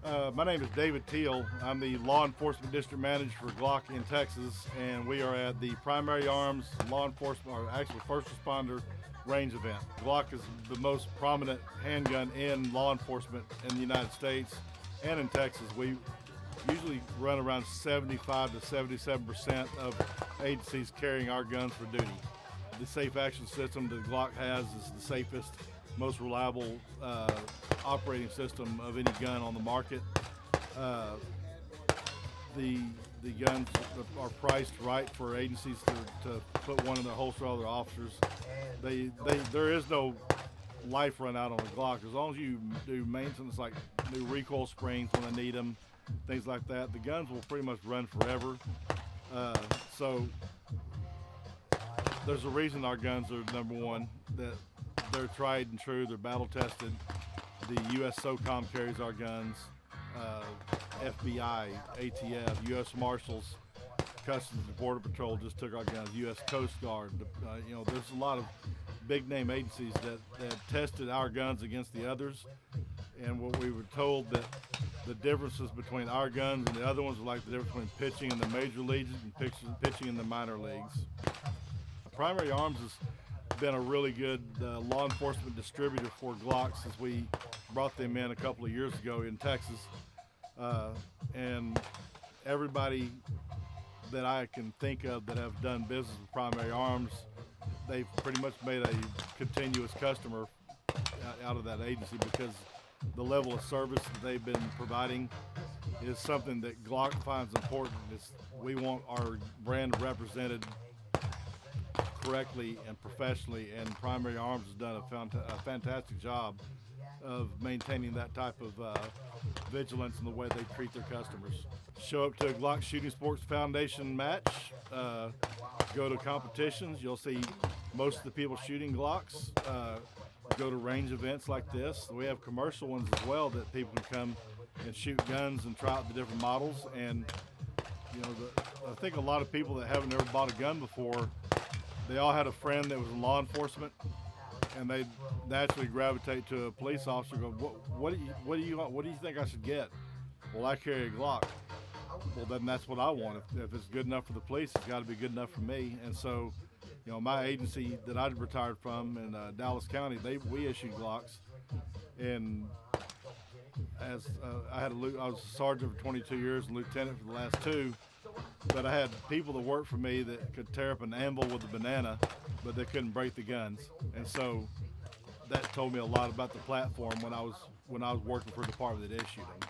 My name is David Teel. I'm the law enforcement district manager for Glock in Texas, and we are at the Primary Arms Law Enforcement, or actually first responder range event. Glock is the most prominent handgun in law enforcement in the United States and in Texas. We usually run around 75 to 77% of agencies carrying our guns for duty. The safe action system that Glock has is the safest, most reliable operating system of any gun on the market. The guns are priced right for agencies to put one in their holster, all their officers. There is no life run out on a Glock. As long as you do maintenance like new recoil springs when they need them, things like that, the guns will pretty much run forever. So there's a reason our guns are number one, that they're tried and true, they're battle tested. The U.S. SOCOM carries our guns, FBI, ATF, U.S. Marshals, Customs and Border Patrol just took our guns, U.S. Coast Guard. There's a lot of big name agencies that tested our guns against the others, and what we were told that the differences between our guns and the other ones were like the difference between pitching in the major leagues and pitching in the minor leagues. Primary Arms has been a really good law enforcement distributor for Glock since we brought them in a couple of years ago in Texas. And everybody that I can think of that have done business with Primary Arms, they've pretty much made a continuous customer out of that agency because the level of service that they've been providing is something that Glock finds important. We want our brand represented correctly and professionally, and Primary Arms has done a fantastic job of maintaining that type of vigilance in the way they treat their customers. Show up to a Glock Shooting Sports Foundation match, go to competitions, you'll see most of the people shooting Glocks, go to range events like this. We have commercial ones as well that people can come and shoot guns and try out the different models. And I think a lot of people that haven't ever bought a gun before, they all had a friend that was in law enforcement, and they naturally gravitate to a police officer. And go, what do you think I should get? Well, I carry a Glock. Well, then that's what I want. If it's good enough for the police, it's got to be good enough for me. And so, my agency that I retired from in Dallas County, we issued Glocks, and as I was a sergeant for 22 years and lieutenant for the last 2. But I had people that worked for me that could tear up an anvil with a banana, but they couldn't break the guns. And so that told me a lot about the platform when I was working for a department that issued them.